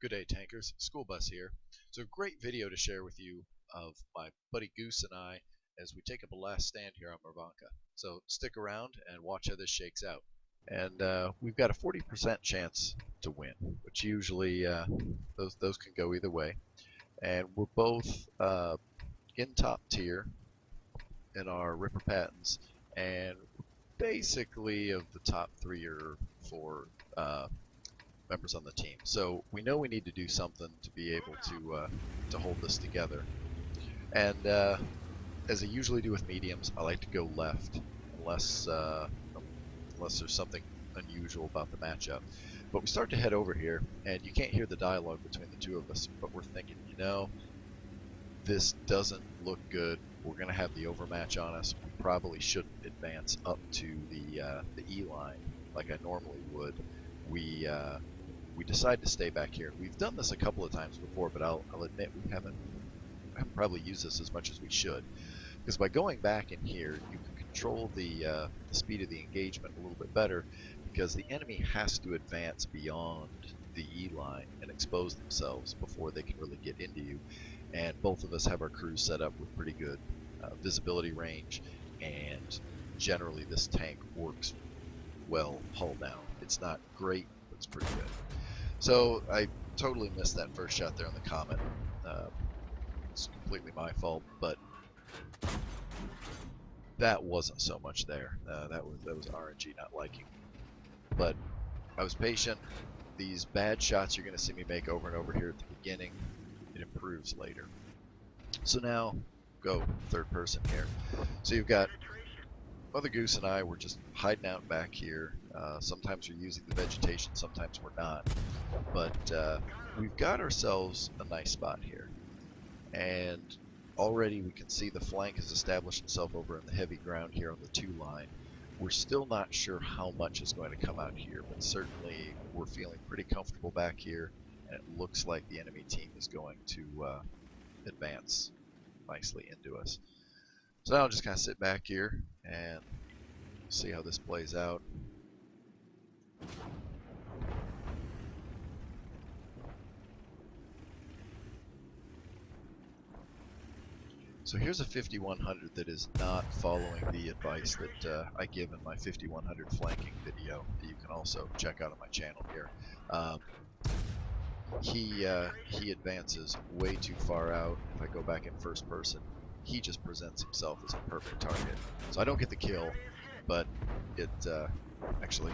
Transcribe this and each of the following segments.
Good day, tankers. Schoolbus here. So, great video to share with you of my buddy Goose and I as we take up a last stand here on Mervanka. So, stick around and watch how this shakes out. And we've got a 40% chance to win, which usually those can go either way. And we're both in top tier in our Ripper Pattons, and basically of the top 3 or 4 members on the team. So we know we need to do something to be able to hold this together. And as I usually do with mediums, I like to go left unless there's something unusual about the matchup. But we start to head over here, and you can't hear the dialogue between the two of us, but we're thinking, you know, this doesn't look good. We're going to have the overmatch on us. We probably shouldn't advance up to the E line like I normally would. We decide to stay back here. We've done this a couple of times before, but I'll admit we haven't probably used this as much as we should. Because by going back in here, you can control the speed of the engagement a little bit better, because the enemy has to advance beyond the E line and expose themselves before they can really get into you. And both of us have our crews set up with pretty good visibility range, and generally this tank works well hull down. It's not great, but it's pretty good. So I totally missed that first shot there on the Comet. It's completely my fault, but that wasn't so much there. That was RNG not liking. But I was patient. These bad shots you're going to see me make over and over here at the beginning, it improves later. So now, go third person here. So you've got Mother Goose and I were just hiding out back here. Sometimes we're using the vegetation, sometimes we're not. But we've got ourselves a nice spot here. And already we can see the flank has established itself over in the heavy ground here on the 2 line. We're still not sure how much is going to come out here, but certainly we're feeling pretty comfortable back here, and it looks like the enemy team is going to advance nicely into us. So now I'll just kind of sit back here and see how this plays out. So here's a 5100 that is not following the advice that I give in my 5100 flanking video that you can also check out on my channel here. He advances way too far out. If I go back in first person, he just presents himself as a perfect target. So I don't get the kill, but it actually,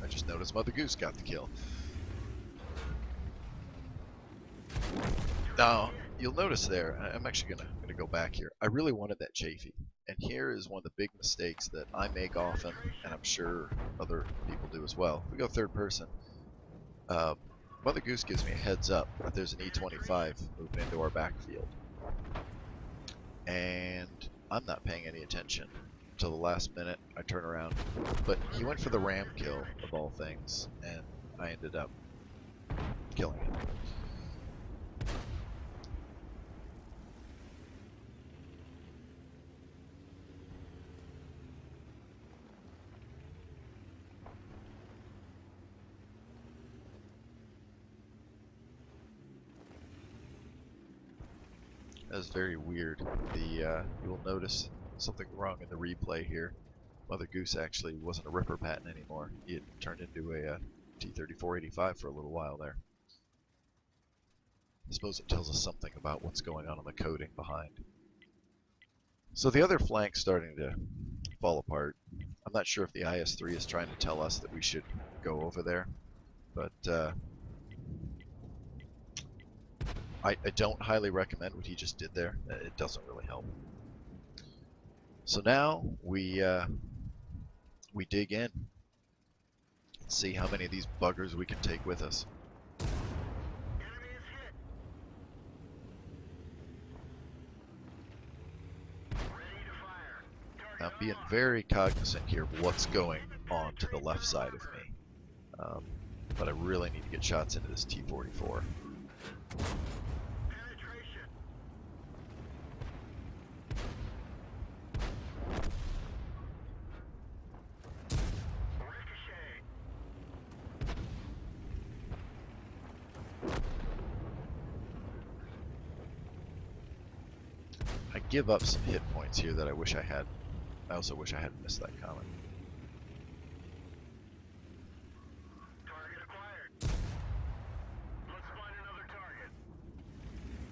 I just noticed Mother Goose got the kill. Now you'll notice there, I'm actually gonna go back here. I really wanted that Chafee, and here is one of the big mistakes that I make often, and I'm sure other people do as well. We go third person. Mother Goose gives me a heads up that there's an E25 moving into our backfield, and I'm not paying any attention until the last minute. I turn around, but he went for the ram kill of all things, and I ended up killing him. That was very weird. You'll notice something wrong in the replay here. Mother Goose actually wasn't a Ripper Patten anymore. He had turned into a T-34-85 for a little while there. I suppose it tells us something about what's going on in the coding behind. So the other flank's starting to fall apart. I'm not sure if the IS-3 is trying to tell us that we should go over there, but I don't highly recommend what he just did there. It doesn't really help. So now we dig in and see how many of these buggers we can take with us. I'm being very cognizant here of what's going on to the left side of me, but I really need to get shots into this T-44. give up some hit points here that I wish I had. I also wish I hadn't missed that comment. Target acquired. Let's find another target.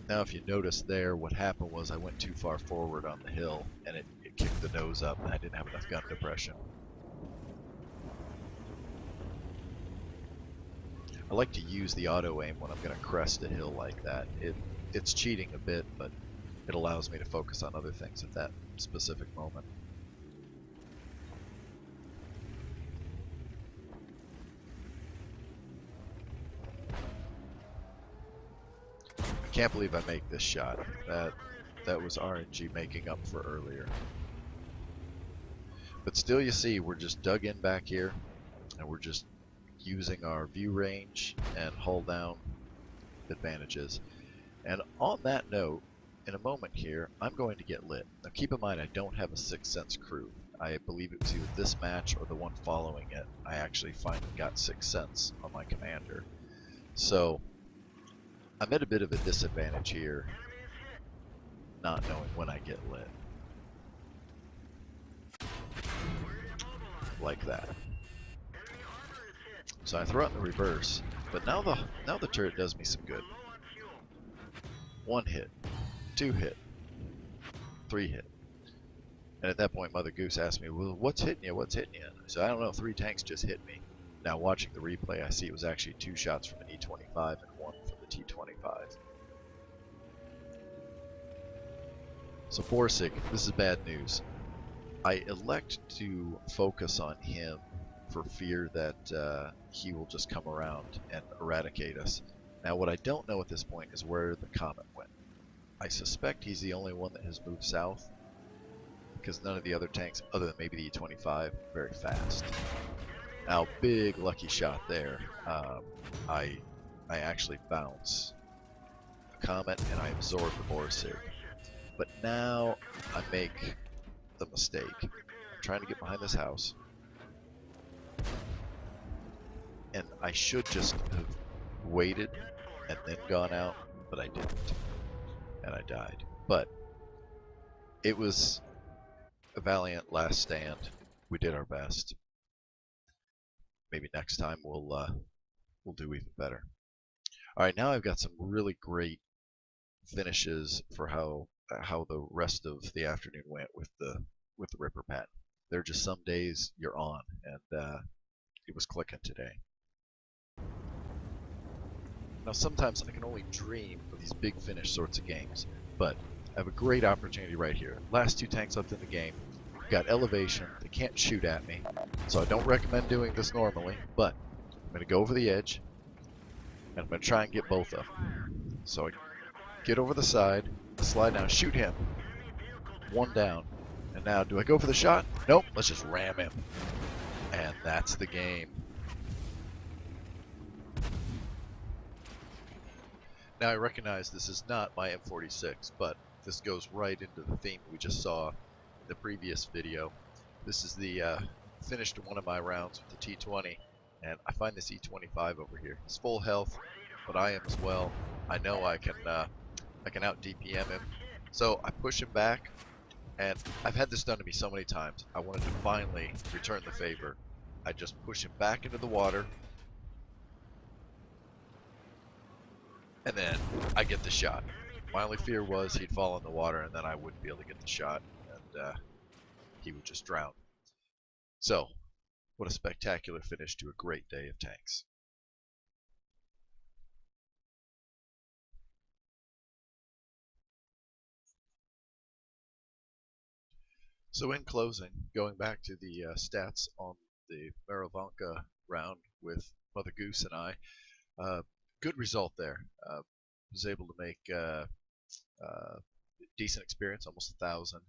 Now if you notice there, what happened was I went too far forward on the hill and it kicked the nose up and I didn't have enough gun depression. I like to use the auto aim when I'm going to crest a hill like that. It's cheating a bit, but it allows me to focus on other things at that specific moment. I can't believe I make this shot. That was RNG making up for earlier. But still, you see, we're just dug in back here, and we're just using our view range and hull down advantages. And on that note, in a moment here, I'm going to get lit. Now keep in mind, I don't have a Sixth Sense crew. I believe it was either this match or the one following it. I actually finally got Sixth Sense on my commander. So I'm at a bit of a disadvantage here, not knowing when I get lit. Like that. So I throw out in the reverse, but now the turret does me some good. 1 hit, 2 hit, 3 hit. And at that point, Mother Goose asked me, well, what's hitting you? What's hitting you? I said, I don't know, 3 tanks just hit me. Now watching the replay, I see it was actually 2 shots from an E25 and 1 from the T25. So Borsig, this is bad news. I elect to focus on him for fear that he will just come around and eradicate us. Now what I don't know at this point is where the comet went. I suspect he's the only one that has moved south, because none of the other tanks, other than maybe the E25, are very fast. Now big lucky shot there. I actually bounce the comet and I absorb the Borsig. But now I make the mistake. I'm trying to get behind this house. And I should just have waited and then gone out, but I didn't. And I died. But it was a valiant last stand. We did our best. Maybe next time we'll do even better. Alright, now I've got some really great finishes for how the rest of the afternoon went with the Ripper Patton. There are just some days you're on, and it was clicking today. Now sometimes I can only dream of these big finish sorts of games, but I have a great opportunity right here. Last 2 tanks left in the game, got elevation, they can't shoot at me, so I don't recommend doing this normally, but I'm going to go over the edge, and I'm going to try and get both of them. So I get over the side, slide down, shoot him, 1 down, and now do I go for the shot? Nope, let's just ram him. And that's the game. Now I recognize this is not my M46, but this goes right into the theme we just saw in the previous video. This is the finish to one of my rounds with the T20, and I find this E25 over here. He's full health, but I am as well. I know I can out DPM him, so I push him back, and I've had this done to me so many times. I wanted to finally return the favor. I just push him back into the water, and then I get the shot. My only fear was he'd fall in the water and then I wouldn't be able to get the shot, and he would just drown. So, what a spectacular finish to a great day of tanks. So in closing, going back to the stats on the Marivanka round with Mother Goose and I, good result there. Was able to make decent experience, almost 1,000.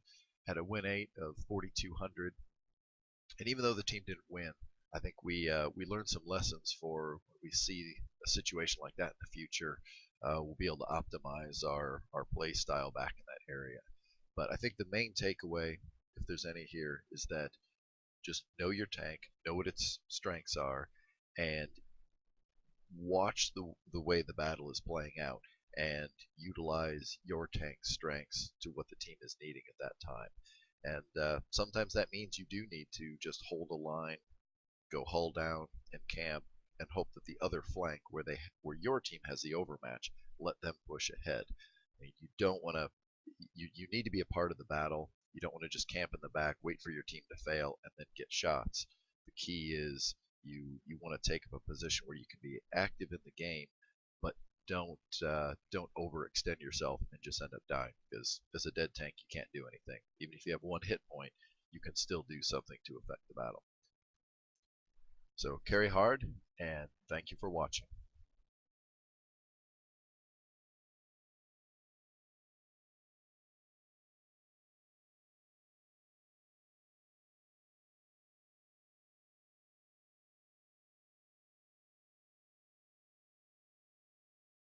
Had a win 8 of 4,200. And even though the team didn't win, I think we learned some lessons for when we see a situation like that in the future. We'll be able to optimize our play style back in that area. But I think the main takeaway, if there's any here, is that just know your tank, know what its strengths are, and watch the way the battle is playing out. and utilize your tank's strengths to what the team is needing at that time. And sometimes that means you do need to just hold a line, go hull down and camp, and hope that the other flank, where your team has the overmatch, let them push ahead. And you don't want to. You need to be a part of the battle. You don't want to just camp in the back, wait for your team to fail, and then get shots. The key is you want to take up a position where you can be active in the game, but don't overextend yourself and just end up dying, because as a dead tank you can't do anything. Even if you have one hit point, you can still do something to affect the battle. So carry hard, and thank you for watching.